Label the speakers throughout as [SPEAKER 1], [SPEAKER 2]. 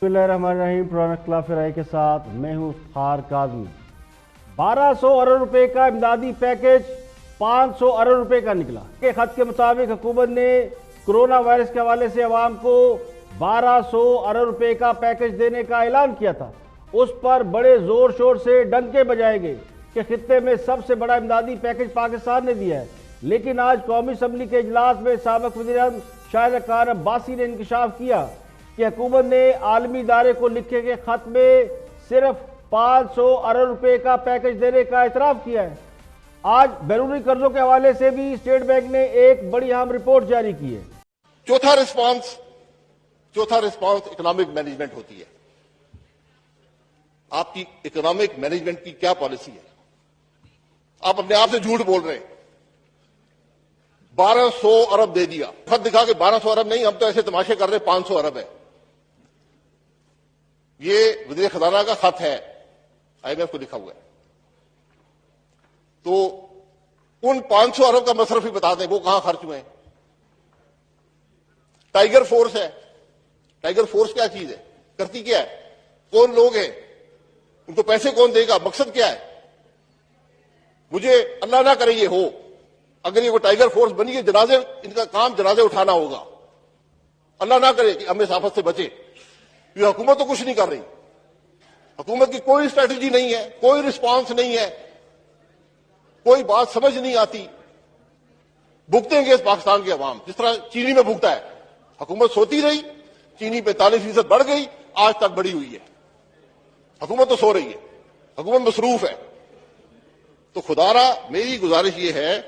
[SPEAKER 1] बिस्मिल्लाहिर्रहमानिर्रहीम। पुराना खिलाफ राय के साथ मैं हूं फार काज़मी। 1200 अरब रुपए का इमदादी पैकेज 500 अरब रुपए का निकला। के खत के मुताबिक हुकूमत ने कोरोना वायरस के हवाले से अवाम को 1200 अरब रुपए का पैकेज देने का ऐलान किया था। उस पर बड़े जोर शोर से डंके बजाए गए कि खित्ते में सबसे बड़ा इमदादी पैकेज पाकिस्तान ने दिया है। लेकिन आज कौमी असम्बली के इजलास में साबिक़ वज़ीर-ए-आज़म शाहिद खान अब्बासी ने इंकशाफ किया कि हुकूमत ने आलमी इदारे को लिखे गए खत में सिर्फ 500 अरब रुपए का पैकेज देने का एतराफ़ किया है। आज बैरूनी कर्जों के हवाले से भी स्टेट बैंक ने एक बड़ी अहम रिपोर्ट जारी की है।
[SPEAKER 2] चौथा रिस्पांस इकोनॉमिक मैनेजमेंट होती है। आपकी इकोनॉमिक मैनेजमेंट की क्या पॉलिसी है? आप अपने आप से झूठ बोल रहे हैं। 1200 अरब दे दिया, खत दिखा के 1200 अरब नहीं, हम तो ऐसे तमाशे कर रहे हैं 500 अरब है। ये वज़ीर खजाना का खत है, IMF को लिखा हुआ है। तो उन 500 अरब का मसरफ ही बता दें, वो कहां खर्च हुए हैं। टाइगर फोर्स है। टाइगर फोर्स क्या चीज है, करती क्या है, कौन लोग हैं, उनको पैसे कौन देगा, मकसद क्या है? मुझे अल्लाह ना करे ये हो, अगर ये वो टाइगर फोर्स बनी है, जनाजे, इनका काम जनाजे उठाना होगा। अल्लाह ना करे कि हम इस आफत से बचे। ये हुकूमत तो कुछ नहीं कर रही। हुकूमत की कोई स्ट्रैटेजी नहीं है, कोई रिस्पांस नहीं है, कोई बात समझ नहीं आती। भुगतेंगे इस पाकिस्तान के अवाम जिस तरह चीनी में भुगता है। हुकूमत सोती रही, चीनी 45% बढ़ गई, आज तक बढ़ी हुई है। हुकूमत तो सो रही है, हुकूमत मसरूफ है। तो खुदारा मेरी गुजारिश ये है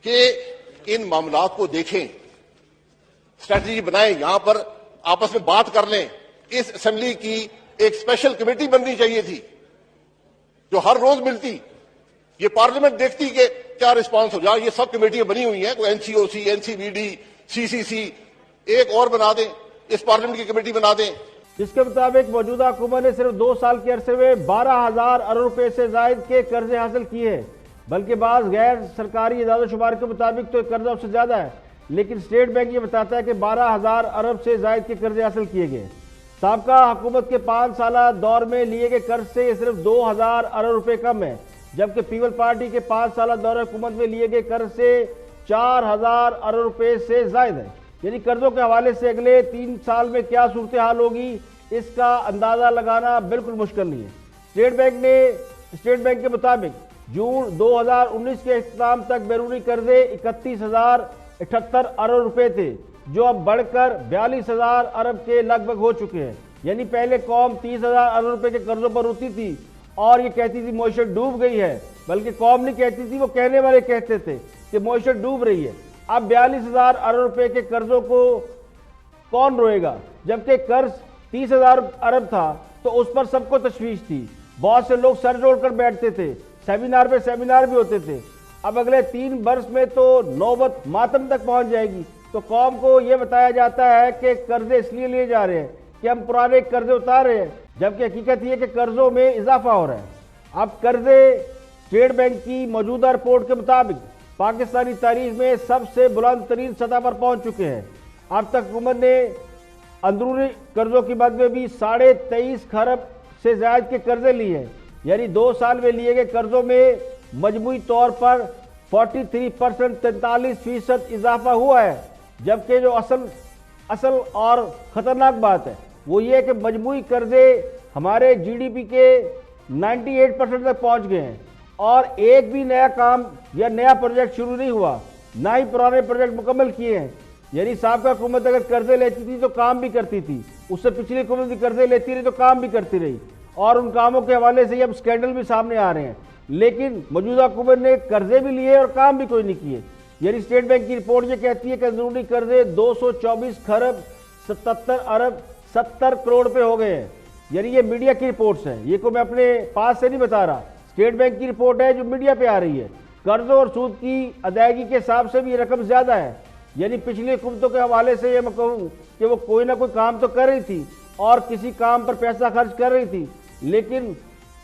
[SPEAKER 2] कि इन मामलात को देखें, स्ट्रैटेजी बनाएं, यहां पर आपस में बात कर लें। इस असेंबली की एक स्पेशल कमेटी बननी चाहिए थी जो हर रोज मिलती, ये पार्लियामेंट देखती कि क्या रिस्पांस हो जाए। ये सब कमेटियां बनी हुई हैं, कोई NCOC, NCBD, CCC, एक और बना दें, इस पार्लियामेंट की कमेटी बना दें।
[SPEAKER 1] इसके मुताबिक मौजूदा हुकूमत ने सिर्फ 2 साल के अरसे में 12,000 अरब रुपए से जायद के कर्जे हासिल किए हैं, बल्कि बाज़ गैर सरकारी इदारों-शुमार के मुताबिक तो कर्जा उससे ज्यादा है। लेकिन स्टेट बैंक ये बताता है कि 12,000 अरब से जायद के कर्जे हासिल किए गए। साबका हुकूमत के 5 साल दौर में लिए गए कर्ज से सिर्फ 2,000 अरब रुपए कम है, जबकि पीपल पार्टी के 5 साल दौर हुकूमत में लिए गए कर्ज से 4,000 अरब रुपए से जायद है। यानी कर्जों के हवाले से अगले 3 साल में क्या सूरत हाल होगी, इसका अंदाजा लगाना बिल्कुल मुश्किल नहीं है। स्टेट बैंक के मुताबिक जून 2019 के इख्तिताम तक बैरूनी कर्जे 31,078 अरब रुपए थे, जो अब बढ़कर 42,000 अरब के लगभग हो चुके हैं। यानी पहले कौम 30,000 अरब रुपए के कर्जों पर रोती थी और ये कहती थी मईशत डूब गई है, बल्कि कौम नहीं कहती थी, वो कहने वाले कहते थे कि मईशत डूब रही है। अब 42,000 अरब रुपए के कर्जों को कौन रोएगा, जबकि कर्ज 30,000 अरब था तो उस पर सबको तशवीश थी। बहुत से लोग सर जोड़कर बैठते थे, सेमिनार पे सेमिनार भी होते थे। अब अगले 3 वर्ष में तो नौबत मातम तक पहुंच जाएगी। तो कौम को यह बताया जाता है कि कर्जे इसलिए लिए जा रहे हैं कि हम पुराने कर्जे उतार रहे हैं, जबकि हकीकत यह कि कर्जों में इजाफा हो रहा है। अब कर्जे स्टेट बैंक की मौजूदा रिपोर्ट के मुताबिक पाकिस्तानी तारीख में सबसे बुलंद तरीन सतह पर पहुंच चुके हैं। अब तक हुकूमत ने अंदरूनी कर्जों की मद में भी 23.5 खरब से ज्यादा के कर्जे लिए हैं। यानी 2 साल में लिए गए कर्जों में मजमूई तौर पर 43% 43% इजाफा हुआ है। जबकि जो असल और खतरनाक बात है वो ये है कि मजमूई कर्जे हमारे GDP के 98% तक पहुंच गए हैं और एक भी नया काम या नया प्रोजेक्ट शुरू नहीं हुआ, ना ही पुराने प्रोजेक्ट मुकम्मल किए हैं। यानी साबका हुकूमत अगर कर्जे लेती थी तो काम भी करती थी, उससे पिछली हुकूमत भी कर्जे लेती रही तो काम भी करती रही, और उन कामों के हवाले से अब स्कैंडल भी सामने आ रहे हैं। लेकिन मौजूदा हुकूमत ने कर्जे भी लिए और काम भी कोई नहीं किए। यानी स्टेट बैंक की रिपोर्ट ये कहती है कि अंदरूनी कर्जे 224 खरब 77 अरब 70 करोड़ पे हो गए हैं। यानी ये मीडिया की रिपोर्ट्स हैं, ये को मैं अपने पास से नहीं बता रहा, स्टेट बैंक की रिपोर्ट है जो मीडिया पे आ रही है। कर्जों और सूद की अदायगी के हिसाब से भी ये रकम ज्यादा है। यानी पिछली हुकूमतों के हवाले से ये मैं कहूँ कि वो कोई ना कोई काम तो कर रही थी और किसी काम पर पैसा खर्च कर रही थी, लेकिन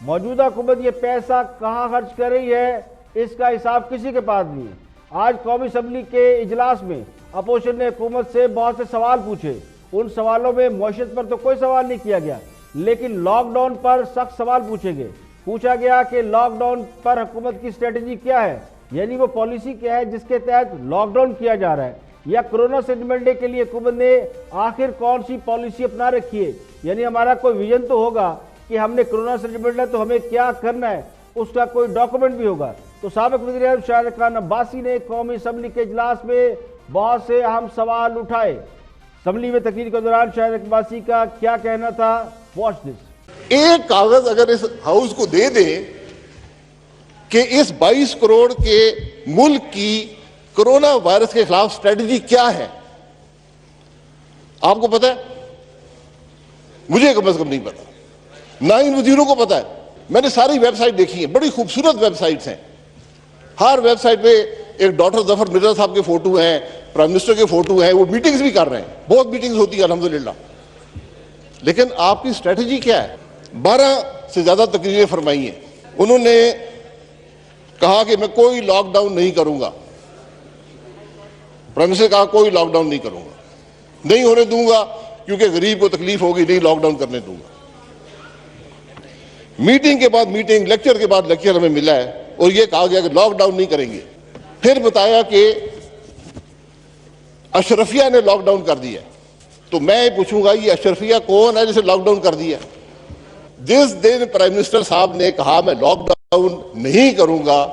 [SPEAKER 1] मौजूदा हुकूमत ये पैसा कहाँ खर्च कर रही है इसका हिसाब किसी के पास नहीं है। आज कौमी असम्बली के इजलास में अपोजिशन ने हुकूमत से बहुत से सवाल पूछे। उन सवालों में मईशत पर तो कोई सवाल नहीं किया गया, लेकिन लॉकडाउन पर सख्त सवाल पूछे गए। पूछा गया कि लॉकडाउन पर हुकूमत की स्ट्रेटेजी क्या है, यानी वो पॉलिसी क्या है जिसके तहत लॉकडाउन किया जा रहा है, या कोरोना से निपटने के लिए हुकूमत ने आखिर कौन सी पॉलिसी अपना रखी है। यानी हमारा कोई विजन तो होगा कि हमने कोरोना से निपटना है तो हमें क्या करना है, उसका कोई डॉक्यूमेंट भी होगा। तो साबिक वज़ीर-ए-आज़म शाहिद खान अब्बासी ने कौमी असम्बली के इजलास में बहुत से अहम सवाल उठाए। असम्बली में तकरीर के दौरान शाहिद अब्बासी का क्या कहना था, वॉच दिस।
[SPEAKER 2] एक कागज अगर इस हाउस को दे दें कि इस 22 करोड़ के मुल्क की कोरोना वायरस के खिलाफ स्ट्रेटजी क्या है, आपको पता है? मुझे कम से कम नहीं पता, ना इन वजीरों को पता है। मैंने सारी वेबसाइट देखी है, बड़ी खूबसूरत वेबसाइट्स हैं। हर वेबसाइट पे एक डॉक्टर जफर मिर्जा साहब के फोटो हैं, प्राइम मिनिस्टर के फोटो हैं, वो मीटिंग्स भी कर रहे हैं, बहुत मीटिंग्स होती है अल्हम्दुलिल्लाह। लेकिन आपकी स्ट्रेटजी क्या है? 12 से ज्यादा तकरीरें फरमाई हैं। उन्होंने कहा कि मैं कोई लॉकडाउन नहीं करूंगा, प्राइम मिनिस्टर कहा कोई लॉकडाउन नहीं करूंगा, नहीं होने दूंगा क्योंकि गरीब को तकलीफ होगी, नहीं लॉकडाउन करने दूंगा। मीटिंग के बाद मीटिंग, लेक्चर के बाद लेक्चर हमें मिला है और यह कहा गया कि लॉकडाउन नहीं करेंगे। फिर बताया कि अशरफिया ने लॉकडाउन कर दिया। तो मैं पूछूंगा ये अशरफिया कौन है जिसे लॉकडाउन कर दिया? जिस दिन प्राइम मिनिस्टर साहब ने कहा मैं लॉकडाउन नहीं करूंगा,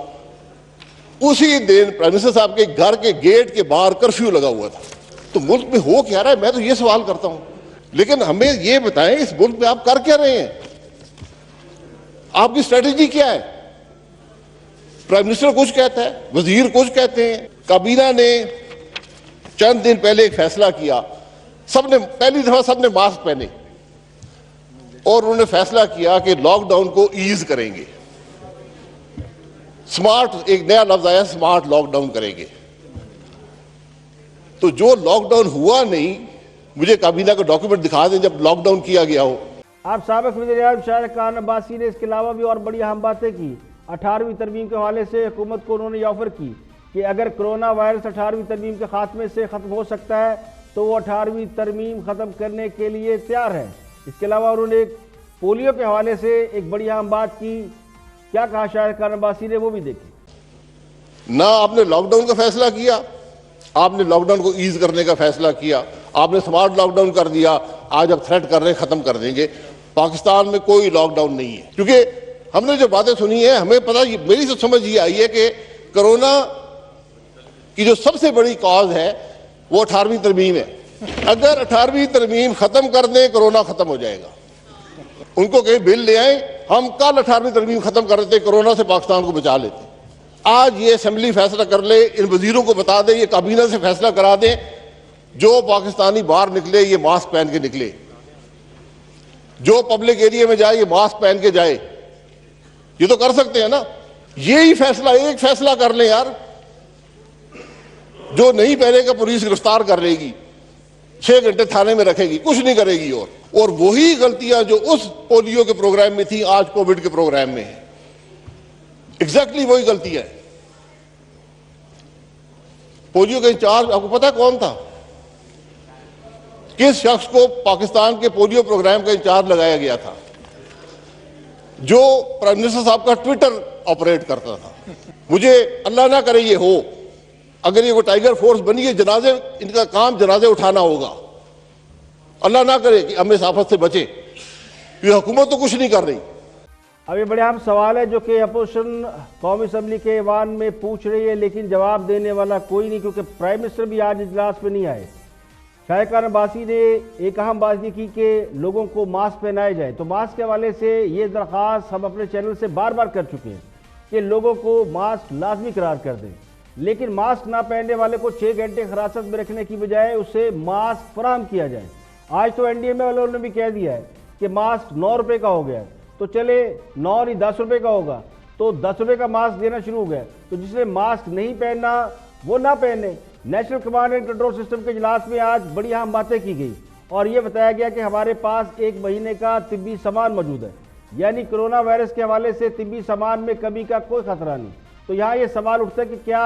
[SPEAKER 2] उसी दिन प्राइम मिनिस्टर साहब के घर के गेट के बाहर कर्फ्यू लगा हुआ था। तो मुल्क में हो क्या रहा है, मैं तो ये सवाल करता हूं। लेकिन हमें ये बताएं इस मुल्क में आप कर क्या रहे हैं, आपकी स्ट्रेटेजी क्या है? प्राइम मिनिस्टर कुछ कहता है, वजीर कुछ कहते हैं। काबीना ने चंद दिन पहले एक फैसला किया, सबने पहली दफा सबने मास्क पहने और उन्होंने फैसला किया कि लॉकडाउन को ईज करेंगे। स्मार्ट, एक नया लफ्ज आया, स्मार्ट लॉकडाउन करेंगे। तो जो लॉकडाउन हुआ नहीं, मुझे काबीना का डॉक्यूमेंट दिखा दें जब लॉकडाउन किया गया हो।
[SPEAKER 1] आप साबिक वज़ीर-ए-आज़म शाहिद खान अब्बासी ने इसके अलावा भी और बड़ी अहम बातें की। 18वीं तरमीम के हवाले से हुकूमत को उन्होंने ऑफर की कि अगर कोरोना वायरस 18वीं तरमीम के खात्मे से ख़त्म हो सकता है तो वो 18वीं तरमीम ख़त्म करने के लिए तैयार है। इसके अलावा उन्होंने पोलियो के हवाले से एक बड़ी अहम बात की। क्या कहा शाहिद खान अब्बासी ने, वो भी देखिए।
[SPEAKER 2] ना आपने लॉकडाउन का फैसला किया, आपने लॉकडाउन को ईज करने का फैसला किया, आपने स्मार्ट लॉकडाउन कर दिया, आज अब थ्रेट कर रहे हैं खत्म कर देंगे। पाकिस्तान में कोई लॉकडाउन नहीं है, क्योंकि हमने जो बातें सुनी है हमें पता, मेरी तो समझ ये आई है कि कोरोना की जो सबसे बड़ी कॉज है वो 18वीं तरमीम है। अगर 18वीं तरमीम खत्म कर दें, कोरोना खत्म हो जाएगा। उनको कहीं बिल ले आए, हम कल 18वीं तरमीम खत्म कर देते, कोरोना से पाकिस्तान को बचा लेते। आज ये असेंबली फैसला कर ले, इन वजीरों को बता दें, ये काबीना से फैसला करा दें, जो पाकिस्तानी बाहर निकले ये मास्क पहन के निकले, जो पब्लिक एरिया में जाए ये मास्क पहन के जाए। ये तो कर सकते हैं ना, यही फैसला, एक फैसला कर ले यार। जो नहीं पहनेगा पुलिस गिरफ्तार कर लेगी, 6 घंटे थाने में रखेगी, कुछ नहीं करेगी। और वही गलतियां जो उस पोलियो के प्रोग्राम में थी आज कोविड के प्रोग्राम में है, एग्जैक्टली वही गलतियां है। पोलियो का इंचार्ज आपको पता है कौन था? किस शख्स को पाकिस्तान के पोलियो प्रोग्राम का इंचार्ज लगाया गया था? जो प्राइम मिनिस्टर साहब का ट्विटर ऑपरेट करता था। मुझे अल्लाह ना करे ये हो, अगर ये वो टाइगर फोर्स बनी है, जनाजे, इनका काम जनाजे उठाना होगा। अल्लाह ना करे कि हम इस आफत से बचे। ये हुकूमत तो कुछ नहीं कर रही।
[SPEAKER 1] अब ये बड़े अहम सवाल है जो कि अपोजिशन कौमी असम्बली के ऐवान में पूछ रही है, लेकिन जवाब देने वाला कोई नहीं, क्योंकि प्राइम मिनिस्टर भी आज इजलास में नहीं आए। शाहिद खान अब्बासी ने एक अहम बात ये की कि लोगों को मास्क पहनाए जाए। तो मास्क के हवाले से ये दरख्वास्त हम अपने चैनल से बार बार कर चुके हैं कि लोगों को मास्क लाजमी करार कर दें, लेकिन मास्क ना पहनने वाले को 6 घंटे हिरासत में रखने की बजाय उसे मास्क फराहम किया जाए। आज तो एनडीएमए वालों ने भी कह दिया है कि मास्क 9 रुपये का हो गया है, तो चले 9 नहीं 10 रुपये का होगा, तो 10 रुपये का मास्क देना शुरू हो गया। तो जिसने मास्क नहीं पहनना वो ना पहने। National command and control system के इजलास में आज बड़ी अहम बातें की गई और ये बताया गया कि हमारे पास 1 महीने का तिब्बी सामान मौजूद है, यानी कोरोना वायरस के हवाले से तिब्बी सामान में कमी का कोई खतरा नहीं। तो यहाँ ये सवाल उठता है कि क्या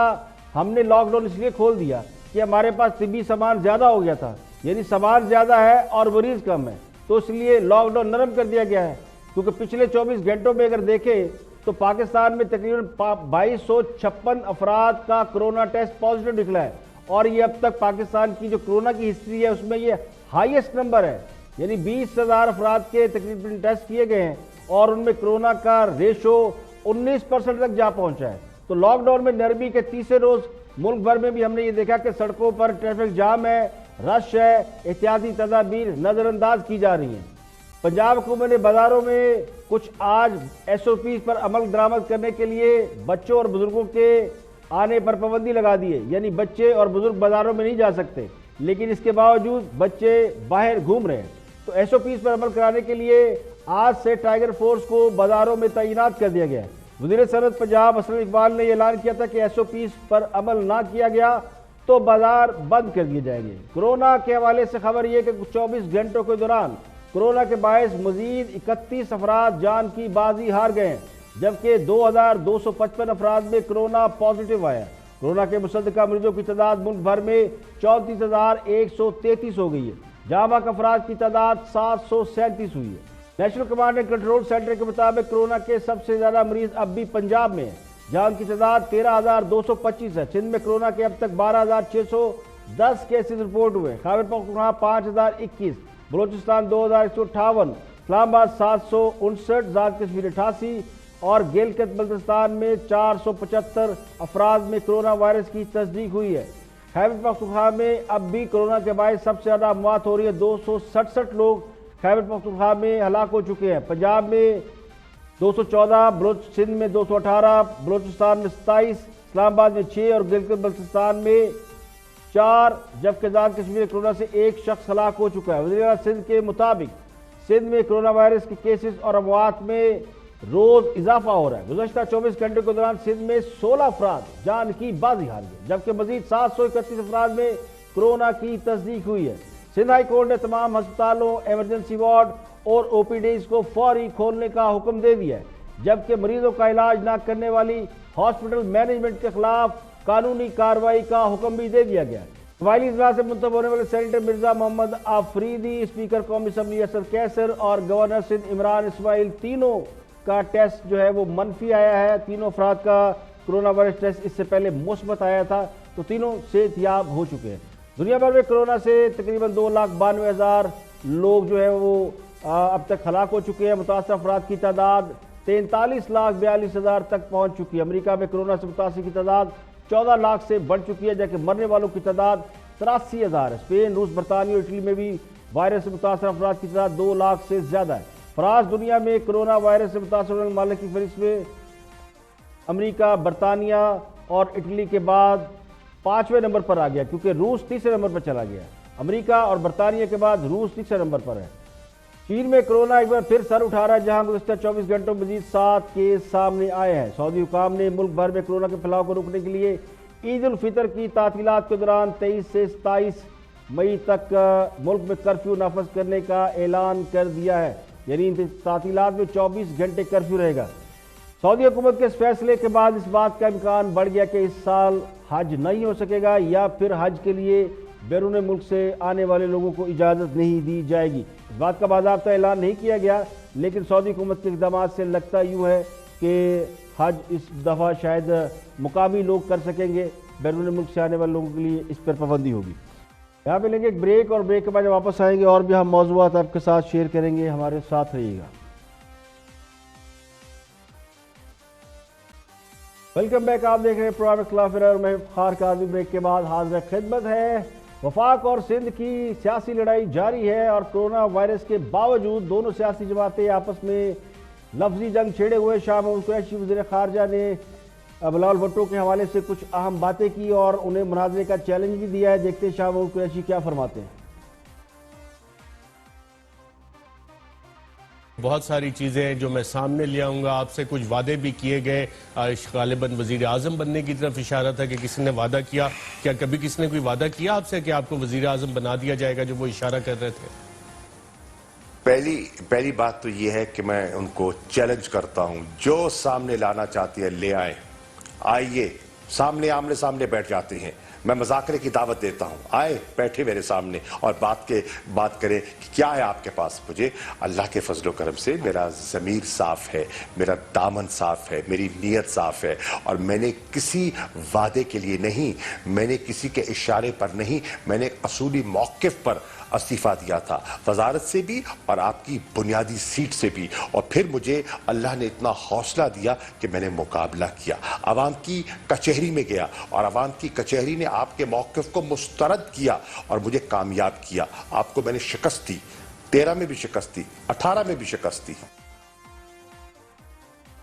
[SPEAKER 1] हमने लॉकडाउन इसलिए खोल दिया कि हमारे पास तिब्बी सामान ज़्यादा हो गया था, यानी सामान ज्यादा है और मरीज कम है, तो इसलिए लॉकडाउन नरम कर दिया गया है। क्योंकि पिछले 24 घंटों में अगर देखें तो पाकिस्तान में तकरीबन 2256 अफराद का कोरोना टेस्ट पॉजिटिव निकला है, और ये अब तक पाकिस्तान की जो कोरोना की हिस्ट्री है उसमें ये हाईएस्ट नंबर है। यानी 20,000 अफराद के तकरीबन टेस्ट किए गए हैं और उनमें कोरोना का रेशो 19% तक जा पहुंचा है। तो लॉकडाउन में नरमी के तीसरे रोज मुल्क भर में भी हमने ये देखा कि सड़कों पर ट्रैफिक जाम है, रश है, एहतियाती तदाबीर नजरअंदाज की जा रही हैं। पंजाब हुकूमत ने बाजारों में कुछ आज SOPs पर अमल दरामद करने के लिए बच्चों और बुजुर्गों के आने पर पाबंदी लगा दी है। यानी बच्चे और बुजुर्ग बाजारों में नहीं जा सकते, लेकिन इसके बावजूद बच्चे बाहर घूम रहे हैं। तो SOPs पर अमल कराने के लिए आज से टाइगर फोर्स को बाजारों में तैनात कर दिया गया है। वज़ीर सनअत पंजाब असलम इकबाल ने ऐलान किया था कि SOPs पर अमल ना किया गया तो बाजार बंद कर दिए जाएंगे। कोरोना के हवाले से खबर यह कि 24 घंटों के दौरान कोरोना के बायस मजीद 31 अफराद जान की बाजी हार गए हैं, जबकि 2255 अफराद में कोरोना पॉजिटिव आया। कोरोना के मुसद्दका मरीजों की तादाद मुल्क भर में 34,133 हो गई है, जहां बाकी अफराद की तादाद 737 हुई है। National command and control centre के मुताबिक कोरोना के सबसे ज्यादा मरीज अब भी पंजाब में है, जहां उनकी तादाद 13,225 है। सिंध में कोरोना के अब तक 12,610 केसेस रिपोर्ट हुए। खैबर पख्तूनख्वा 5,021, बलोचिस्तान 2,158, इस्लामाबाद 759, जात कश्मीर 88 और गिलगित बल्तिस्तान में 475 अफराद में कोरोना वायरस की तस्दीक हुई है। खैबर पख्तूनख्वा में अब भी कोरोना के बायस सबसे ज्यादा मौत हो रही है। 267 लोग खैबर पख्तूनख्वा में हलाक हो चुके हैं। पंजाब में 214, सिंध में 218, बलोचिस्तान में 27, इस्लामाबाद में 6 और गिलगित बल्तिस्तान में 4, जबकि जात कश्मीर में कोरोना से एक शख्स हलाक हो चुका है। वज़ीर सिंध के मुताबिक सिंध में कोरोना वायरस के केसेस और अमवात में रोज इजाफा हो रहा है। गुज़श्ता 24 घंटे के दौरान सिंध में 16 अफराद जान की बाजी हार गए, जबकि मजीद 731 अफराद में कोरोना की तस्दीक हुई है। सिंध हाई कोर्ट ने तमाम अस्पतालों, इमरजेंसी वार्ड और OPDs को फौरी खोलने का हुक्म दे दिया है, जबकि मरीजों का इलाज न करने वाली हॉस्पिटल मैनेजमेंट के खिलाफ कानूनी कार्रवाई का हुक्म भी दे दिया गया है। कबायली इजलास से मुंतब होने वाले सेनेटर मिर्जा मोहम्मद आफरीदी, स्पीकर कौमी असम्बली असद कैसर और गवर्नर सिंध इमरान इस्माइल, तीनों का टेस्ट जो है वो मनफी आया है। तीनों अफराद का कोरोना वायरस टेस्ट इससे पहले मुस्बत आया था, तो तीनों सेहतयाब हो चुके हैं। दुनिया भर में कोरोना से तकरीबन 2,92,000 लोग जो है वो अब तक हलाक हो चुके हैं। मुतासर अफराद की तादाद 43,42,000 तक पहुंच चुकी है। अमेरिका में कोरोना से मुतासर की तादाद 14 लाख से बढ़ चुकी है, जबकि मरने वालों की तादाद 83,000 है। स्पेन, रूस, बरतानिया और इटली में भी वायरस से मुतासर अफराद की तादाद 2 लाख से ज्यादा है। फ्रांस दुनिया में कोरोना वायरस से मुतासर होने वाले की फहरिस्त में अमेरिका, बरतानिया और इटली के बाद 5वें नंबर पर आ गया, क्योंकि रूस तीसरे नंबर पर चला गया। अमेरिका और बरतानिया के बाद रूस तीसरे नंबर पर है। चीन में कोरोना एक बार फिर सर उठा रहा है, जहां गुज़श्ता 24 घंटों में मजीद 7 केस सामने आए हैं। सऊदी हुकाम ने मुल्क भर में कोरोना के फैलाव को रोकने के लिए ईद उल फितर की तातीलात के दौरान 23 से 27 मई तक मुल्क में कर्फ्यू नाफज करने का ऐलान कर दिया है। यानी इन तातीलात में 24 घंटे कर्फ्यू रहेगा। सऊदी हुकूमत के इस फैसले के बाद इस बात का इम्कान बढ़ गया कि इस साल हज नहीं हो सकेगा, या फिर हज के लिए बैरून मुल्क से आने वाले लोगों को इजाज़त नहीं दी जाएगी। इस बात का बाज़ाब्ता ऐलान नहीं किया गया, लेकिन सऊदी हुकूमत के इक़दामात से लगता यूँ है कि हज इस दफ़ा शायद मुकामी लोग कर सकेंगे, बैरून मुल्क से आने वाले लोगों के लिए इस पर पाबंदी होगी। यहाँ पे लेंगे एक ब्रेक, और ब्रेक के बाद जब वापस आएंगे और भी हम मौज़ूआत आपके साथ शेयर करेंगे। हमारे साथ रहिएगा। Welcome back. आप देख रहे हैं प्रोग्राम इख्तिलाफ राय और मैं इफ्तिखार काज़ी। ब्रेक के बाद हाज़िर खिदमत है। वफाक और सिंध की सियासी लड़ाई जारी है, और कोरोना वायरस के बावजूद दोनों सियासी जमातें आपस में लफ्जी जंग छेड़े हुए। शाह महमूद कुरैशी वज़ीर ख़ारजा ने बिलावल भुट्टो के हवाले से कुछ अहम बातें की और उन्हें मुनाज़रे का चैलेंज भी दिया है। देखते हैं शाह महमूद कुरैशी क्या फरमाते हैं।
[SPEAKER 3] बहुत सारी चीज़ें हैं जो मैं सामने ले आऊँगा। आपसे कुछ वादे भी किए गए। गालिबन वज़ीर आज़म बनने की तरफ इशारा था कि किसी ने वादा किया। क्या कभी किसी ने कोई वादा किया आपसे कि आपको वज़ीर आज़म बना दिया जाएगा, जो वो इशारा कर रहे थे?
[SPEAKER 4] पहली बात तो ये है कि मैं उनको चैलेंज करता हूं, जो सामने लाना चाहती है ले आए, आइए सामने आमने सामने बैठ जाते हैं। मैं मुज़ाकरे की दावत देता हूं, आए बैठे मेरे सामने और बात करें कि क्या है आपके पास। मुझे अल्लाह के फजलो करम से मेरा ज़मीर साफ है, मेरा दामन साफ है, मेरी नीयत साफ है और मैंने किसी वादे के लिए नहीं, मैंने किसी के इशारे पर नहीं, मैंने असूली मौक़िफ़ पर इस्तीफ़ा दिया था, वजारत से भी और आपकी बुनियादी सीट से भी। और फिर मुझे अल्लाह ने इतना हौसला दिया कि मैंने मुकाबला किया, अवाम की कचहरी में गया और अवाम की कचहरी ने आपके मौक़िफ़ को मुस्तरद किया और मुझे कामयाब किया। आपको मैंने शिकस्त दी, 13 में भी शिकस्त दी, 18 में भी शिकस्त दी।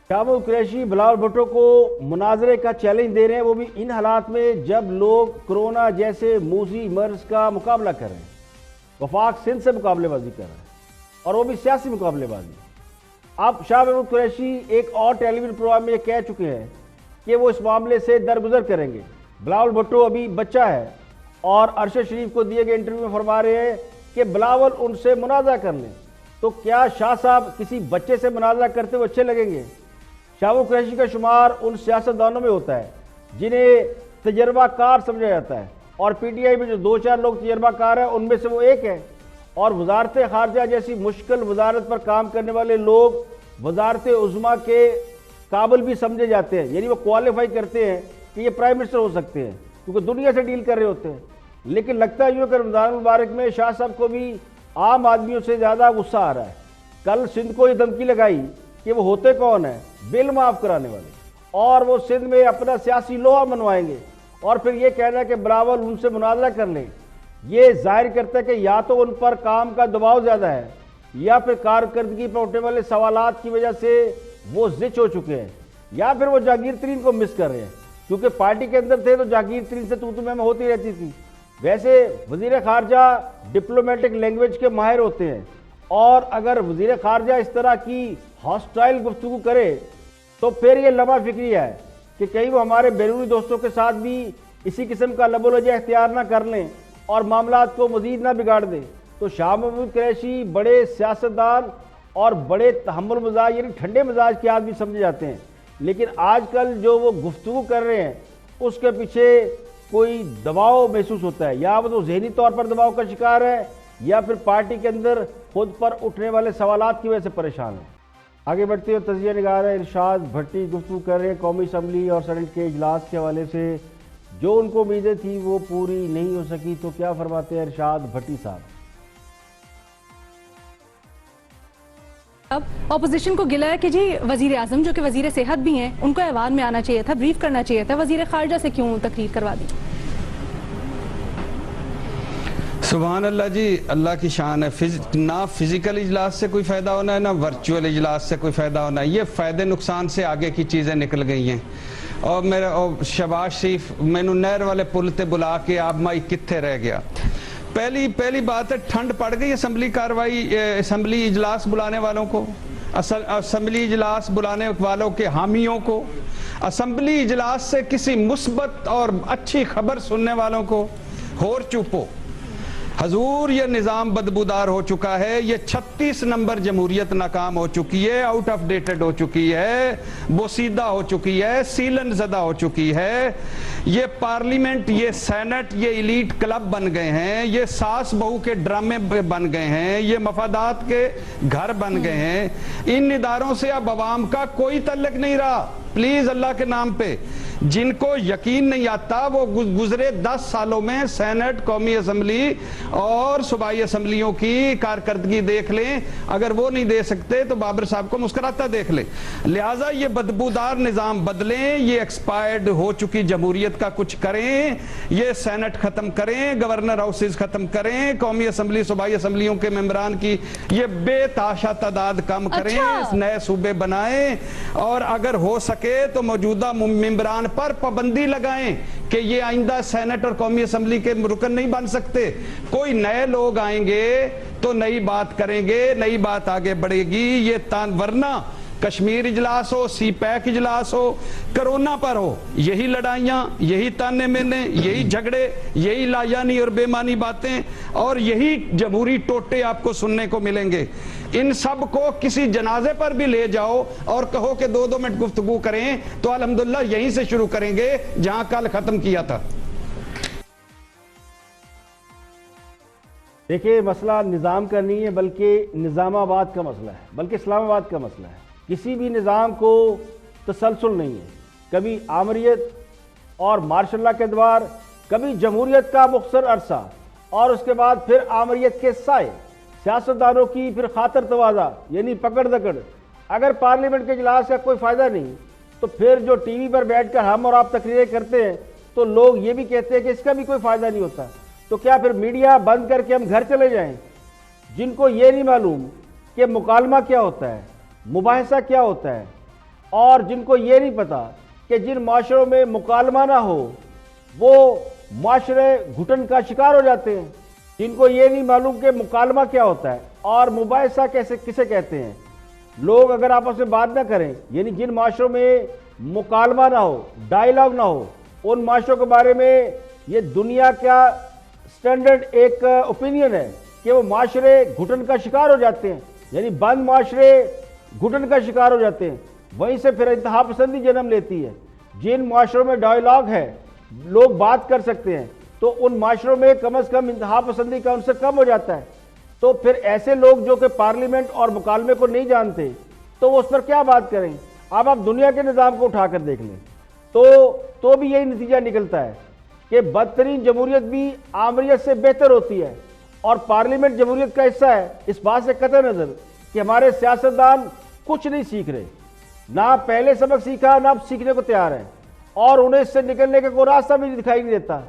[SPEAKER 1] शाहमहमूद कुरैशी बिलावल भुट्टो को मुनाजरे का चैलेंज दे रहे हैं, वो भी इन हालात में जब लोग कोरोना जैसे मूसी मर्ज का मुकाबला कर रहे हैं, वफाक सिंध से मुकाबलेबाजी कर रहे हैं और वो भी सियासी मुकाबलेबाजी। अब शाहमहमूद कुरैशी एक और टेलीविजन प्रोग्राम में ये कह चुके हैं कि वो इस मामले से दरगुजर करेंगे। बिलावल भुट्टो अभी बच्चा है और अरशद शरीफ को दिए गए इंटरव्यू में फरमा रहे हैं कि बिलावल उनसे मुनाज़ा कर लें। तो क्या शाह साहब किसी बच्चे से मुनाज़ा करते हुए अच्छे लगेंगे? शाहमहमूद कुरैशी का शुमार उन सियासतदानों में होता है जिन्हें तजर्बाकार समझा जाता है और पीटीआई में जो 2-4 लोग तजर्बाकार हैं उनमें से वो एक है। और वजारत खारजा जैसी मुश्किल वजारत पर काम करने वाले लोग वजारत उज़्मा के काबिल भी समझे जाते हैं, यानी वो क्वालिफाई करते हैं कि ये प्राइम मिनिस्टर हो सकते हैं क्योंकि दुनिया से डील कर रहे होते हैं। लेकिन लगता है यूँ कि रमज़ान मुबारक में शाह साहब को भी आम आदमियों से ज़्यादा गुस्सा आ रहा है। कल सिंध को ये धमकी लगाई कि वो होते कौन है, बिल माफ़ कराने वाले, और वो सिंध में अपना सियासी लोहा मनवाएंगे और फिर ये कहना है कि बिलावल उनसे मुनाजरा कर लें। ये जाहिर करता है कि या तो उन पर काम का दबाव ज़्यादा है या फिर कारकर्दगी पर उठने वाले सवालात की वजह से वो जिच हो चुके हैं या फिर वो जागीर तरीन को मिस कर रहे हैं, क्योंकि पार्टी के अंदर थे तो जागीर तरीन से तू में होती रहती थी। वैसे वजीर खारजा डिप्लोमेटिक लैंग्वेज के माहिर होते हैं और अगर वजीर खारजा इस तरह की हॉस्टाइल गुफ्तगू करे तो फिर ये लम्हा फिक्री है कि कहीं वो हमारे बैरूनी दोस्तों के साथ भी इसी किस्म का लबोलजा इख्तियार ना कर लें और मामलात को मजीद ना बिगाड़ दें। तो शाहमहमूद कुरैशी बड़े सियासतदान और बड़े तहम्मुल मिजाज यानी ठंडे मिजाज के आदमी समझे जाते हैं, लेकिन आजकल जो वो गुफ्तगू कर रहे हैं उसके पीछे कोई दबाव महसूस होता है, या वो तो जहनी तौर पर दबाव का शिकार है या फिर पार्टी के अंदर खुद पर उठने वाले सवालात की वजह से परेशान है। आगे बढ़ते हुए तजिया निगार इरशाद भट्टी गुफ्तगू कर रहे हैं कौमी असम्बली और सेनेट के इजलास के हवाले से जो उनको उम्मीदें थी वो पूरी नहीं हो सकी। तो क्या फरमाते हैं इरशाद भट्टी साहब?
[SPEAKER 5] अब ऑपोजिशन को गिला है कि जी वजीर आजम जो कि वजीर सेहत भी हैं उनको ऐवान में आना चाहिए था, ब्रीफ करना चाहिए था, वजीर खारजा से क्यों तकरीर करवा दी?
[SPEAKER 6] सुभान अल्लाह जी, अल्लाह की शान है। ना फिजिकल इजलास से कोई फ़ायदा होना है ना वर्चुअल इजलास से कोई फ़ायदा होना है। ये फ़ायदे नुकसान से आगे की चीज़ें निकल गई हैं। और मेरा शहबाज शरीफ मैनू नहर वाले पुल ते बुला के आप माई कित्थे रह गया। पहली बात है, ठंड पड़ गई असम्बली कार्रवाई, असम्बली इजलास बुलाने वालों को, असम्बली इजलास बुलाने वालों के हामियों को, असम्बली इजलास से किसी मुस्बत और अच्छी खबर सुनने वालों को। होर चुपो हजूर, ये निज़ाम बदबूदार हो चुका है। ये 36 नंबर जमहूरियत नाकाम हो चुकी है, आउट ऑफ डेटेड हो चुकी है, बोसीदा हो चुकी है, सीलन ज़दा हो चुकी है। ये पार्लियामेंट, ये सेनेट, ये इलीट क्लब बन गए हैं, ये सास बहू के ड्रामे बन गए हैं, ये मफादात के घर बन गए हैं। इन इदारों से अब अवाम का कोई तल्लुक नहीं रहा। प्लीज अल्लाह के नाम पे जिनको यकीन नहीं आता वो गुजरे 10 सालों में सेनेट, कौमी असम्बली और सूबाई असम्बलियों की कारकर्दगी देख लें। अगर वो नहीं दे सकते तो बाबर साहब को मुस्कुराता देख लें। लिहाजा ये बदबूदार निज़ाम बदलें, ये एक्सपायर्ड हो चुकी जमहूरियत का कुछ करें, ये सेनेट खत्म करें, गवर्नर हाउसेज खत्म करें, कौमी असम्बली सूबाई असम्बलियों के मेंबरान की ये बेताशा तादाद कम करें, नए सूबे बनाएं और अगर हो सके तो मौजूदा मेंबरान पर पाबंदी लगाएं कि ये आइंदा सेनेट और कौमी असम्बली के रुकन नहीं बन सकते। कोई नए लोग आएंगे तो नई बात करेंगे, नई बात आगे बढ़ेगी। ये वरना कश्मीर इजलास हो, सी पैक इजलास हो, कोरोना पर हो, यही लड़ाइयां, यही ताने मेने, यही झगड़े, यही लायानी और बेमानी बातें और यही जमहूरी टोटे आपको सुनने को मिलेंगे। इन सब को किसी जनाजे पर भी ले जाओ और कहो कि 2-2 मिनट गुफ्तगू करें तो अल्हम्दुलिल्लाह यहीं से शुरू करेंगे जहां कल खत्म किया था।
[SPEAKER 1] देखिए, मसला निज़ाम का नहीं है बल्कि निज़ामाबाद का मसला है, बल्कि इस्लामाबाद का मसला है। किसी भी निज़ाम को तसलसल नहीं है, कभी आमरियत और मार्शल लॉ के द्वार, कभी जमहूरियत का मुख्तर अरसा और उसके बाद फिर आमरियत के साए, सियासतदानों की फिर खातर तवाज़ा यानी पकड़ दकड़। अगर पार्लियामेंट के इजलास का कोई फ़ायदा नहीं तो फिर जो टीवी पर बैठकर हम और आप तकरीरें करते हैं तो लोग ये भी कहते हैं कि इसका भी कोई फ़ायदा नहीं होता। तो क्या फिर मीडिया बंद करके हम घर चले जाएं? जिनको ये नहीं मालूम कि मुकालमा क्या होता है, मुबाहिसा क्या होता है, और जिनको ये नहीं पता कि जिन माशरों में मुकालमा ना हो वो माशरे घुटन का शिकार हो जाते हैं, जिनको ये नहीं मालूम कि मुकालमा क्या होता है और मुबाहिसा कैसे किसे कहते हैं। लोग अगर आपस में बात ना करें, यानी जिन माशरों में मुकालमा ना हो, डायलॉग ना हो, उन माशरों के बारे में ये दुनिया का स्टैंडर्ड एक ओपिनियन है कि वो माशरे घुटन का शिकार हो जाते हैं, यानी बंद माशरे घुटन का शिकार हो जाते हैं। वहीं से फिर इंतहा पसंदी जन्म लेती है। जिन माशरों में डायलॉग है, लोग बात कर सकते हैं, तो उन माशरों में कम अज़ कम इंतहा पसंदी का उनसे कम हो जाता है। तो फिर ऐसे लोग जो कि पार्लियामेंट और मुकालमे को नहीं जानते तो वो उस पर क्या बात करें। अब आप दुनिया के निज़ाम को उठाकर देख लें तो भी यही नतीजा निकलता है कि बदतरीन जमहूरियत भी आमरियत से बेहतर होती है और पार्लियामेंट जमहूरियत का हिस्सा है। इस बात से कतई नज़र कि हमारे सियासतदान कुछ नहीं सीख रहे, ना पहले सबक सीखा ना अब सीखने को तैयार है, और उन्हें इससे निकलने का कोई रास्ता भी दिखाई नहीं देता।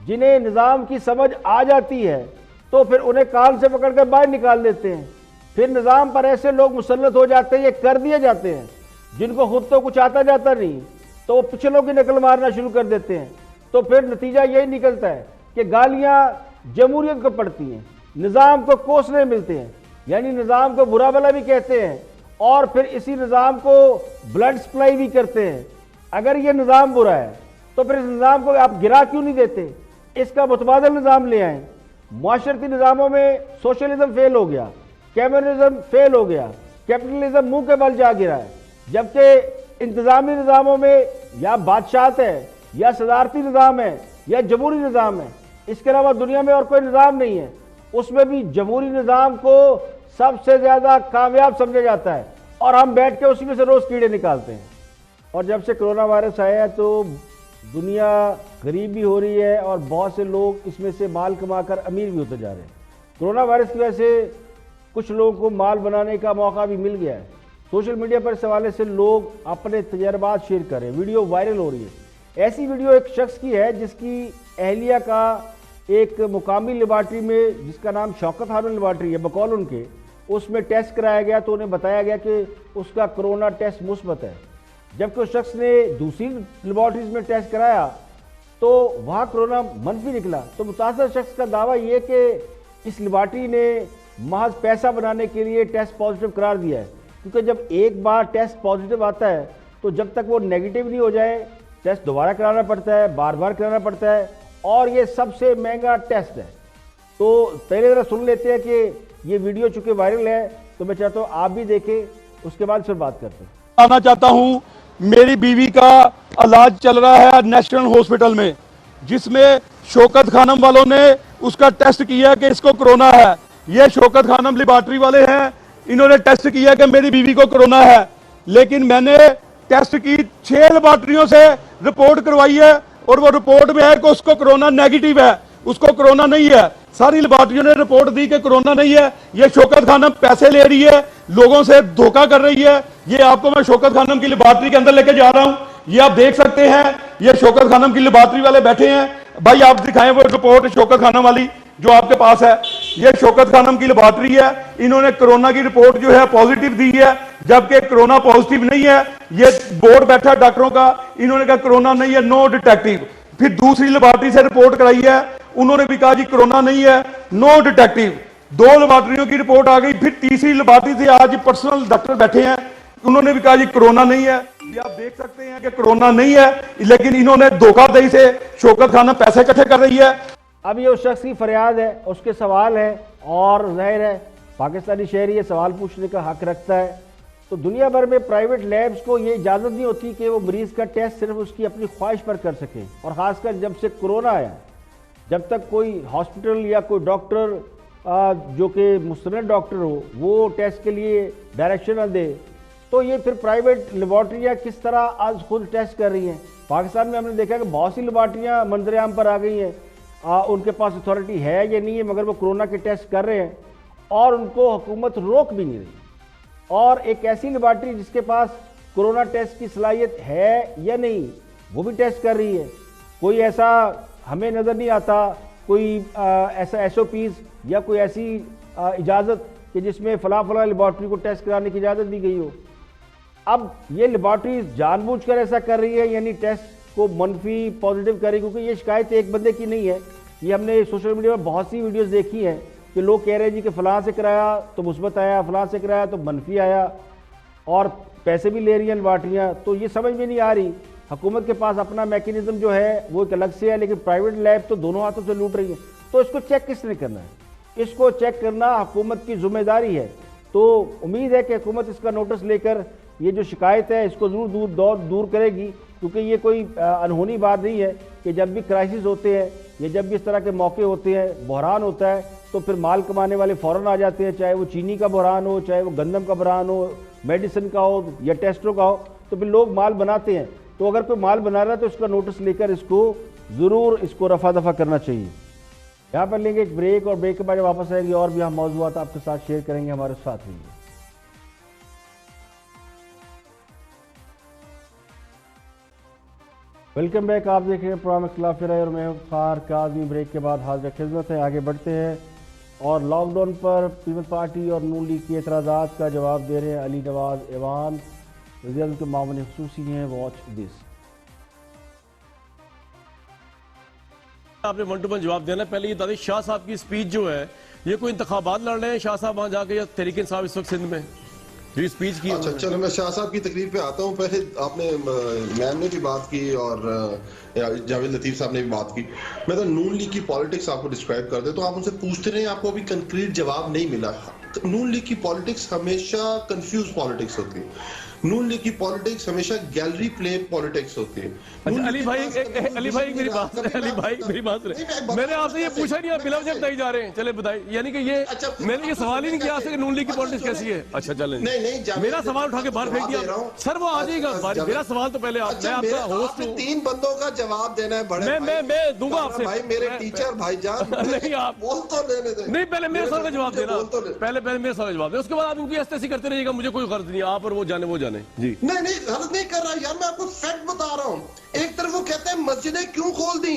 [SPEAKER 1] जिन्हें निज़ाम की समझ आ जाती है तो फिर उन्हें कान से पकड़कर बाहर निकाल देते हैं। फिर निज़ाम पर ऐसे लोग मुसल्लत हो जाते हैं, ये कर दिए जाते हैं जिनको खुद तो कुछ आता जाता नहीं, तो वो पिछलों की नकल मारना शुरू कर देते हैं। तो फिर नतीजा यही निकलता है कि गालियाँ जमहूरियत को पड़ती हैं, निज़ाम को कोसने मिलते हैं, यानी निज़ाम को बुरा भला भी कहते हैं और फिर इसी निज़ाम को ब्लड सप्लाई भी करते हैं। अगर ये निज़ाम बुरा है तो फिर इस निज़ाम को आप गिरा क्यों नहीं देते, इसका मुतबादल निज़ाम ले आएँ। माशरती निज़ामों में सोशलिज्म फेल हो गया, कम्युनिज्म फेल हो गया, कैपिटलिज्म मुंह के बल जा गिरा है, जबकि इंतज़ामी निज़ामों में या बादशाहत है या सदारती निज़ाम है या जमहूरी निज़ाम है, इसके अलावा दुनिया में और कोई निज़ाम नहीं है। उसमें भी जमहूरी निज़ाम को सबसे ज़्यादा कामयाब समझा जाता है और हम बैठ के उसी में से रोज़ कीड़े निकालते हैं। और जब से कोरोना वायरस आया है तो दुनिया गरीब भी हो रही है और बहुत से लोग इसमें से माल कमाकर अमीर भी होते जा रहे हैं। कोरोना वायरस की वजह से कुछ लोगों को माल बनाने का मौका भी मिल गया है। सोशल मीडिया पर इस हवाले से लोग अपने तजर्बात शेयर कर रहे हैं, वीडियो वायरल हो रही है। ऐसी वीडियो एक शख्स की है जिसकी अहलिया का एक मुकामी लेबार्ट्री में, जिसका नाम शौकत हारून लेबार्ट्री है बकौल उनके, उसमें टेस्ट कराया गया तो उन्हें बताया गया कि उसका कोरोना टेस्ट मुस्बत है। जबकि उस शख्स ने दूसरी लेबॉर्ट्रीज में टेस्ट कराया तो वहाँ कोरोना मनफी निकला। तो मुतासर शख्स का दावा ये कि इस लेबॉर्ट्री ने महज पैसा बनाने के लिए टेस्ट पॉजिटिव करार दिया है, क्योंकि जब एक बार टेस्ट पॉजिटिव आता है तो जब तक वो नेगेटिव नहीं हो जाए टेस्ट दोबारा कराना पड़ता है, बार बार कराना पड़ता है, और ये सबसे महंगा टेस्ट है। तो पहले ज़रा सुन लेते हैं कि ये वीडियो चूँकि वायरल है तो मैं चाहता हूँ आप भी देखें, उसके बाद फिर बात करते हैं।
[SPEAKER 7] आना चाहता हूं, मेरी बीवी का इलाज चल रहा है नेशनल हॉस्पिटल में, जिसमें शौकत खानम वालों ने उसका टेस्ट किया कि इसको कोरोना है। ये शौकत खानम लेबॉर्ट्री वाले हैं, इन्होंने टेस्ट किया कि मेरी बीवी को कोरोना है, लेकिन मैंने टेस्ट की 6 लेबॉर्ट्रियों से रिपोर्ट करवाई है और वो रिपोर्ट में है कि उसको कोरोना नेगेटिव है, उसको कोरोना नहीं है। सारी लेबॉर्ट्रियों ने रिपोर्ट दी कि कोरोना नहीं है। ये शौकत खानम पैसे ले रही है, लोगों से धोखा कर रही है। ये आपको मैं शौकत खानम की लेबॉर्ट्री के अंदर लेके जा रहा हूं, ये आप देख सकते हैं। ये शौकत खानम की लेबॉर्ट्री वाले बैठे हैं। भाई आप दिखाएं वो रिपोर्ट शौकत खानम वाली जो आपके पास है। ये शौकत खानम की लेबॉर्ट्री है, इन्होंने कोरोना की रिपोर्ट जो है पॉजिटिव दी है, जबकि कोरोना पॉजिटिव नहीं है। ये बोर्ड बैठा डॉक्टरों का, इन्होंने कहा कोरोना नहीं है, नो डिटेक्टिव। फिर दूसरी लेबॉर्ट्री से रिपोर्ट कराई है, उन्होंने भी कहा जी कोरोना नहीं है, नो डिटेक्टिव। 2 लेबॉर्ट्रियों की रिपोर्ट आ गई। फिर तीसरी लेबॉर्ट्री से आज पर्सनल डॉक्टर बैठे हैं, उन्होंने भी कहा जी कोरोना नहीं है। ये आप देख सकते हैं कि कोरोना नहीं है, लेकिन इन्होंने धोखाधड़ी से शौकत खानम पैसे इकट्ठे कर रही है।
[SPEAKER 1] अब ये उस शख्स की फरियाद है, उसके सवाल है, और जाहिर है पाकिस्तानी शहरी ये सवाल पूछने का हक रखता है। तो दुनिया भर में प्राइवेट लैब्स को ये इजाज़त नहीं होती कि वो मरीज़ का टेस्ट सिर्फ उसकी अपनी ख्वाहिश पर कर सकें, और ख़ासकर जब से कोरोना आया, जब तक कोई हॉस्पिटल या कोई डॉक्टर जो कि मुस्तनद डॉक्टर हो वो टेस्ट के लिए डायरेक्शन दे, तो ये फिर प्राइवेट लेबॉर्ट्रियाँ किस तरह आज खुद टेस्ट कर रही हैं। पाकिस्तान में हमने देखा कि बहुत सी लेबॉर्ट्रियाँ मंजरेआम पर आ गई हैं, उनके पास अथॉरिटी है या नहीं है, मगर वो कोरोना के टेस्ट कर रहे हैं और उनको हुकूमत रोक भी नहीं रही। और एक ऐसी लेबॉर्ट्री जिसके पास कोरोना टेस्ट की सलाहियत है या नहीं वो भी टेस्ट कर रही है। कोई ऐसा हमें नज़र नहीं आता, कोई ऐसा SOPs या कोई ऐसी इजाज़त कि जिसमें फ़लाँ लेबॉर्ट्री को टेस्ट कराने की इजाज़त दी गई हो। अब ये लेबॉर्ट्रीज जानबूझकर ऐसा कर रही है, यानी टेस्ट को मनफी पॉजिटिव करें, क्योंकि ये शिकायत एक बंदे की नहीं है। ये हमने सोशल मीडिया में बहुत सी वीडियोस देखी हैं कि लोग कह रहे हैं जी कि फ़लाँ से कराया तो मुस्बत आया, फ़लाँ से कराया तो मनफी आया, और पैसे भी ले रही हैं लेबॉर्ट्रियाँ। तो ये समझ में नहीं आ रही, हुकूमत के पास अपना मैकेनिज्म जो है वो एक अलग से है, लेकिन प्राइवेट लैब तो दोनों हाथों से लूट रही है। तो इसको चेक किसने करना है? इसको चेक करना हुकूमत की जिम्मेदारी है। तो उम्मीद है कि हुकूमत इसका नोटिस लेकर ये जो शिकायत है इसको ज़रूर दूर करेगी, क्योंकि ये कोई अनहोनी बात नहीं है कि जब भी क्राइसिस होते हैं या जब भी इस तरह के मौके होते हैं, बहरान होता है, तो फिर माल कमाने वाले फ़ौरन आ जाते हैं, चाहे वो चीनी का बहरान हो, चाहे वो गंदम का बहरान हो, मेडिसिन का हो या टेस्टों का हो, तो फिर लोग माल बनाते हैं। तो अगर कोई माल बना रहा है तो इसका नोटिस लेकर इसको ज़रूर रफा दफा करना चाहिए। यहाँ पर लेंगे एक ब्रेक, और ब्रेक के बाद वापस आएंगे और भी हम मौज़ूआत आपके साथ शेयर करेंगे। हमारे साथ रहिए। वेलकम बैक, आप देख रहे हैं प्रोग्राम इख्तिलाफ राय और मैं फ़ार काज़मी। ब्रेक के बाद हाजिर खिदमत है, आगे बढ़ते हैं और लॉकडाउन पर पीपल्स पार्टी और नून लीग के एतराज़ात का जवाब दे रहे हैं अली नवाज ऐवान, वज़ीर के मामले ख़ुसूसी हैं। Watch this.
[SPEAKER 8] आपने 1 to 1 जवाब देना। पहले ये दादी शाह साहब की स्पीच जो है, ये कोई इंतखाबात लड़ रहे हैं शाह साहब वहां जाके, या तहरीक इंसाफ इस वक्त सिंध में जो स्पीच की?
[SPEAKER 9] अच्छा चलो मैं शाह साहब की तकरीर पे आता हूँ। पहले आपने मैम ने भी बात की और जावेद लतीफ साहब ने भी बात की। मैं तो नून लीग की पॉलिटिक्स आपको डिस्क्राइब कर दे तो आप उनसे पूछते रहे, आपको अभी कंक्रीट जवाब नहीं मिला। नून लीग की पॉलिटिक्स हमेशा कंफ्यूज पॉलिटिक्स होती है। नून लीग की पॉलिटिक्स हमेशा गैलरी प्ले पॉलिटिक्स होती है।
[SPEAKER 8] अच्छा, अली भाई मेरी बात मैंने आपसे ये पूछा नहीं, आप बिला वजह बताई जा रहे हैं। चले बताइए, यानी कि ये
[SPEAKER 9] अच्छा,
[SPEAKER 8] मैंने ये सवाल ही नहीं किया आपसे कि नून लीग की पॉलिटिक्स कैसी है। अच्छा चलें,
[SPEAKER 9] नहीं
[SPEAKER 8] मेरा सवाल उठा के बाहर फेंक दिया सर, वो आ जाएगा। मेरा सवाल तो पहले मैं आपका होस्ट हूँ,
[SPEAKER 9] 3 बंदों का जवाब देना है। बड़े
[SPEAKER 8] मैं दूंगा आपसे
[SPEAKER 9] भाई, मेरे टीचर भाईजान
[SPEAKER 8] नहीं, आप
[SPEAKER 9] बोल तो लेने दे।
[SPEAKER 8] नहीं, पहले मेरे सवाल का जवाब देना, पहले मेरे सवाल का जवाब देना, उसके बाद आप इनकी ऐसी करते रहिएगा, मुझे कोई गर्ज नहीं। आप और वो जाने जी।
[SPEAKER 9] नहीं गलत नहीं कर रहा यार, मैं आपको फैक्ट बता रहा हूँ। एक तरफ वो कहते हैं मस्जिदें क्यों खोल दी,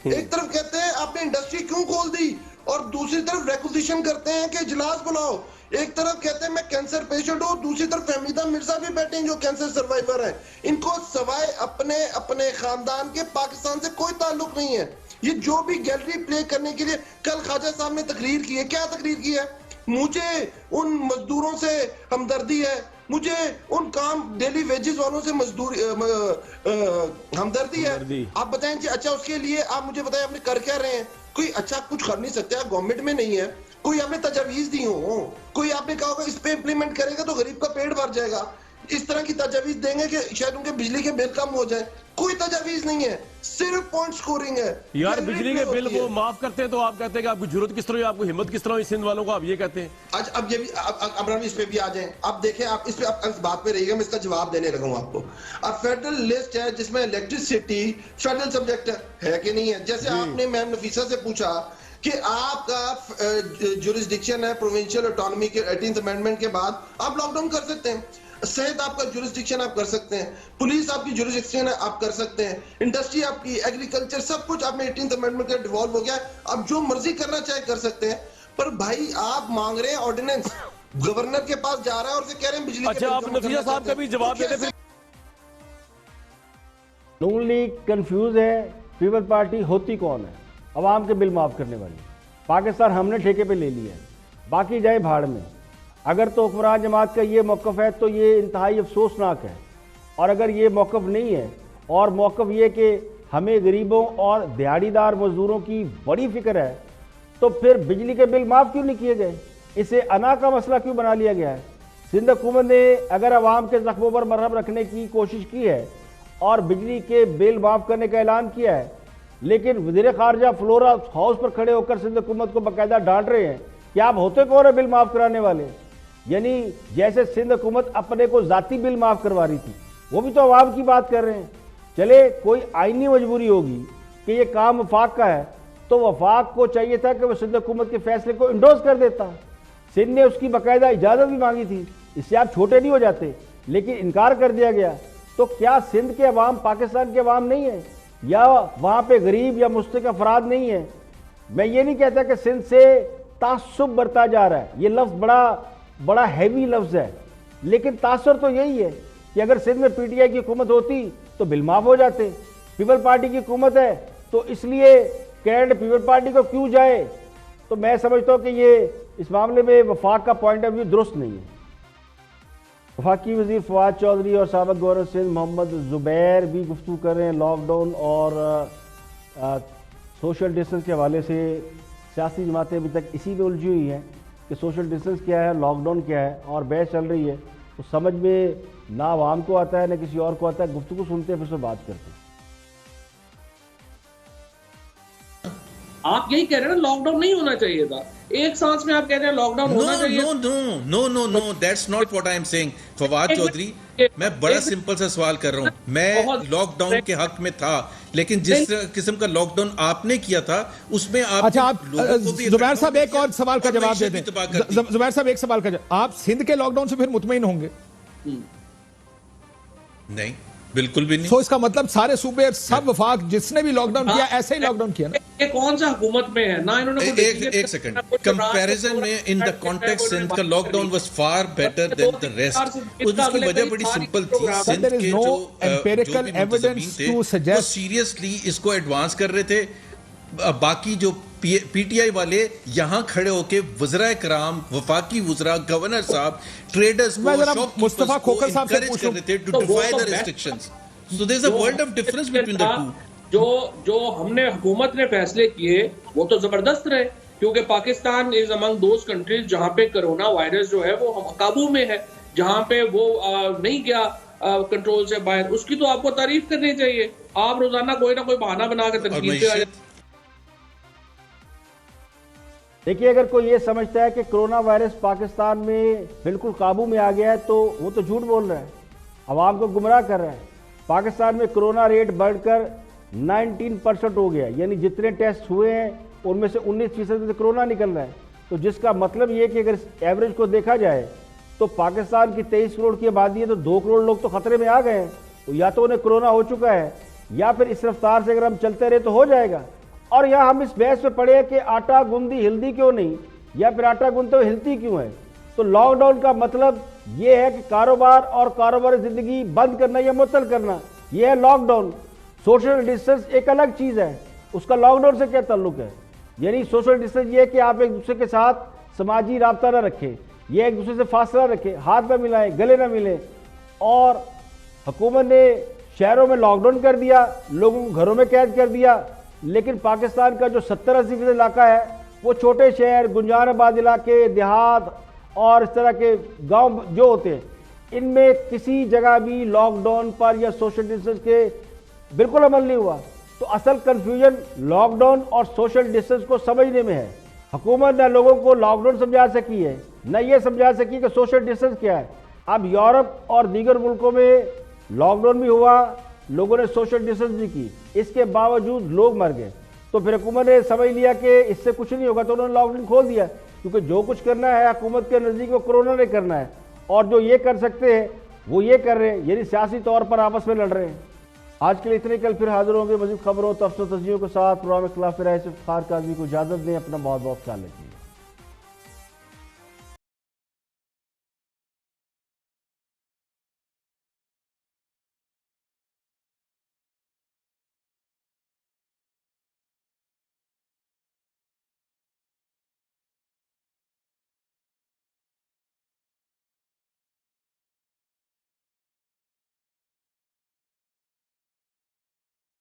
[SPEAKER 9] एक तरफ कहते हैं आपने इंडस्ट्री क्यों खोल दी, और दूसरी तरफ रेक्विजिशन करते हैं कि इजलास बुलाओ। एक तरफ कहते हैं मैं कैंसर पेशेंट हूँ, दूसरी तरफ फहमीदा मिर्जा भी बैठे हैं जो कैंसर सर्वाइवर है। इनको सवाए अपने अपने खानदान के पाकिस्तान से कोई ताल्लुक नहीं है। ये जो भी गैलरी प्ले करने के लिए, कल ख्वाजा साहब ने तकरीर की है, क्या तकरीर की है? मुझे उन मजदूरों से हमदर्दी है, मुझे उन काम डेली वेजेस वालों से मजदूरी हमदर्दी है। आप बताएं जी, अच्छा उसके लिए आप मुझे बताएं आपने कर क्या रहे हैं? कोई अच्छा कुछ कर नहीं सकते, आप गवर्नमेंट में नहीं है, कोई आपने तजवीज दी हो, कोई आपने कहा होगा इस पे इंप्लीमेंट करेगा तो गरीब का पेट भर जाएगा, इस तरह की तजवीज देंगे कि शायद उनके बिजली के बिल कम हो जाए, कोई तजवीज नहीं है, सिर्फ पॉइंट स्कोरिंग है।
[SPEAKER 8] यार बिजली के बिल को माफ करते हैं तो आप कहते हैं कि आपकी जरूरत किस तरह, आपको हिम्मत किस तरह सिंध वालों को, आप ये कहते हैं।
[SPEAKER 9] आज अब ये भी अब इस पे भी आ जाए। अब देखें, आप इस पे इस बात पे रहिएगा, मैं इसका जवाब देने लगा हूं आपको। अब फेडरल लिस्ट है जिसमें इलेक्ट्रिसिटी फेडरल सब्जेक्ट है कि नहीं है? जैसे आपने मैम नफीसा से पूछा कि आपका जुरिस्डिक्शन है प्रोविंशियल ऑटोनॉमी के 18th अमेंडमेंट के बाद आप लॉकडाउन कर सकते हैं, सेहत आपका जुरिस्डिक्शन आप कर सकते हैं, पुलिस आपकी जुरिस्डिक्शन है आप कर सकते हैं, इंडस्ट्री आपकी, एग्रीकल्चर, सब कुछ आपने 18th अमेंडमेंट का डिवॉल्व हो गया है, अब जो मर्जी करना चाहे कर सकते हैं। पर भाई आप मांग रहे हैं ऑर्डिनेंस, गवर्नर के पास जा रहा है और कह रहे हैं बिजली।
[SPEAKER 8] अच्छा, आप नफीसा साहब का भी जवाब देते फिर।
[SPEAKER 1] नून लीग कंफ्यूज है, पीपल्स पार्टी होती कौन है? अवाम के बिल माफ करने वाली। पाकिस्तान हमने ठेके पे ले लिया है, बाकी जाए भाड़ में। अगर तो हुक्मरान जमात का ये मौक़िफ़ है तो ये इंतहाई अफसोसनाक है, और अगर ये मौक़िफ़ नहीं है और मौक़िफ़ ये कि हमें गरीबों और दिहाड़ीदार मजदूरों की बड़ी फ़िक्र है, तो फिर बिजली के बिल माफ़ क्यों नहीं किए गए? इसे अना का मसला क्यों बना लिया गया है? सिंध हुकूमत ने अगर अवाम के ज़ख्मों पर मरहम रखने की कोशिश की है और बिजली के बिल माफ़ करने का ऐलान किया है, लेकिन वज़ीर ख़ारजा फ्लोरा हाउस पर खड़े होकर सिंध हुकूमत को बाकायदा डांट रहे हैं क्या आप होते कौन है बिल माफ कराने वाले? यानी जैसे सिंध हुकूमत अपने को जाती बिल माफ करवा रही थी, वो भी तो अवाम की बात कर रहे हैं। चले कोई आईनी मजबूरी होगी कि ये काम वफाक का है, तो वफाक को चाहिए था कि वो सिंध हुकूमत के फैसले को इंडोर्स कर देता। सिंध ने उसकी बाकायदा इजाज़त भी मांगी थी, इससे आप छोटे नहीं हो जाते, लेकिन इनकार कर दिया गया। तो क्या सिंध के अवाम पाकिस्तान के अवाम नहीं है, या वहाँ पे गरीब या मुस्तक अफराद नहीं है? मैं ये नहीं कहता कि सिंध से तासुब बरता जा रहा है, ये लफ्ज़ बड़ा हैवी लफ्ज़ है, लेकिन तासुर तो यही है कि अगर सिंध में पीटीआई की हुकूमत होती तो बिल माफ हो जाते। पीपल पार्टी की हुकूमत है, तो इसलिए क्रेडिट पीपल पार्टी को क्यों जाए? तो मैं समझता हूँ कि ये इस मामले में वफाक का पॉइंट ऑफ व्यू दुरुस्त नहीं है। वफाकी वज़ीर फवाद चौधरी और साबिक़ गवर्नर सिंध मोहम्मद ज़ुबैर भी गुफ्तगू कर रहे हैं लॉकडाउन और सोशल डिस्टेंस के हवाले से। सियासी जमातें अभी तक इसी में उलझी हुई हैं कि सोशल डिस्टेंस क्या है, लॉकडाउन क्या है, और बहस चल रही है। तो समझ में ना आवाम को आता है ना किसी और को आता है। गुफ्तगू सुनते हैं, फिर से बात करते हैं।
[SPEAKER 10] आप यही कह रहे हैं ना, लॉकडाउन नहीं होना चाहिए था। एक सांस में आप कह रहे हैं लॉकडाउन होना चाहिए।
[SPEAKER 11] No, that's not what I am saying. Fawad Chaudhry, मैं बड़ा सिंपल सा सवाल कर रहा हूँ। मैं लॉकडाउन के हक में था, लेकिन जिस किस्म का लॉकडाउन आपने किया था उसमें आप
[SPEAKER 12] अच्छा, आप जुबैर साहब एक और सवाल का जवाब दे दें। जुबैर साहब एक सवाल का जवाब, आप सिंध के लॉकडाउन से फिर मुतमईन होंगे?
[SPEAKER 11] नहीं, बिल्कुल भी नहीं।
[SPEAKER 12] तो इसका मतलब सारे सूबे, सब वफाक जिसने भी लॉकडाउन किया ऐसे ही लॉकडाउन किया ना?
[SPEAKER 10] ये कौन सा हुकूमत में है ना इन्होंने
[SPEAKER 11] एक सेकंड, कंपैरिजन में इन द कॉन्टेक्स्ट सिंध का lockdown was far better than the rest. उसकी वजह बड़ी सिंपल थी। सिंध के जो empirical evidence to suggest seriously इसको एडवांस कर रहे थे। बाकी जो पीटीआई वाले यहाँ खड़े होके वज़राए कराम, वफाकी वज़रा, गवर्नर साहब, ट्रेडर्स को,
[SPEAKER 12] मुस्तफा खोखर साहब से पूछ
[SPEAKER 11] रहे थे to defy the restrictions. So there is a world of difference between the two.
[SPEAKER 10] जो हमने हुकूमत ने फैसले किए वो तो जबरदस्त रहे, क्योंकि Pakistan is among those countries जहाँ पे कोरोना वायरस जो है वो काबू में है, जहाँ पे वो नहीं गया कंट्रोल से बाहर। उसकी तो आपको तारीफ करनी चाहिए। आप रोजाना कोई ना कोई बहाना बना के तनकीद।
[SPEAKER 1] देखिए, अगर कोई ये समझता है कि कोरोना वायरस पाकिस्तान में बिल्कुल काबू में आ गया है तो वो तो झूठ बोल रहा है, आवाम को गुमराह कर रहा है। पाकिस्तान में कोरोना रेट बढ़कर 19% हो गया, यानी जितने टेस्ट हुए हैं उनमें से 19% से कोरोना निकल रहा है। तो जिसका मतलब ये कि अगर एवरेज को देखा जाए तो पाकिस्तान की 23 करोड़ की आबादी है, तो 2 करोड़ लोग तो खतरे में आ गए हैं। तो या तो उन्हें कोरोना हो चुका है, या फिर इस रफ्तार से अगर हम चलते रहे तो हो जाएगा। और यहाँ हम इस बहस में पड़े कि आटा गूंदी हिलती क्यों नहीं, या फिर आटा गूंदते हुए हिलती क्यों है। तो लॉकडाउन का मतलब ये है कि कारोबार और कारोबारी जिंदगी बंद करना या मुअत्तल करना, यह है लॉकडाउन। सोशल डिस्टेंस एक अलग चीज़ है, उसका लॉकडाउन से क्या ताल्लुक है? यानी सोशल डिस्टेंस ये है कि आप एक दूसरे के साथ समाजी राब्ता न रखें, यह एक दूसरे से फासला रखें, हाथ न मिलाएं, गले न मिलें। और हुकूमत ने शहरों में लॉकडाउन कर दिया, लोगों को घरों में कैद कर दिया, लेकिन पाकिस्तान का जो 70-80% इलाका है वो छोटे शहर, गुंजाराबाद इलाके, देहात और इस तरह के गांव जो होते हैं, इनमें किसी जगह भी लॉकडाउन पर या सोशल डिस्टेंस के बिल्कुल अमल नहीं हुआ। तो असल कंफ्यूजन लॉकडाउन और सोशल डिस्टेंस को समझने में है। हुकूमत न लोगों को लॉकडाउन समझा सकी है, न ये समझा सकी कि सोशल डिस्टेंस क्या है। अब यूरोप और दीगर मुल्कों में लॉकडाउन भी हुआ, लोगों ने सोशल डिस्टेंस भी की, इसके बावजूद लोग मर गए। तो फिर हुकूमत ने समझ लिया कि इससे कुछ नहीं होगा, तो उन्होंने लॉकडाउन खोल दिया, क्योंकि जो कुछ करना है हुकूमत के नज़दीक वो कोरोना ने करना है, और जो ये कर सकते हैं वो ये कर रहे हैं, यानी सियासी तौर पर आपस में लड़ रहे हैं। आज के लिए इतने, कल फिर हाजिर होंगे मज़ीद खबरों, तफसील, तस्जीयों के साथ। प्रोग्राम इख्तिलाफ राय से इफ्तिखार काज़मी को इजाज़त दें। अपना बहुत बहुत ख्याल रखिए।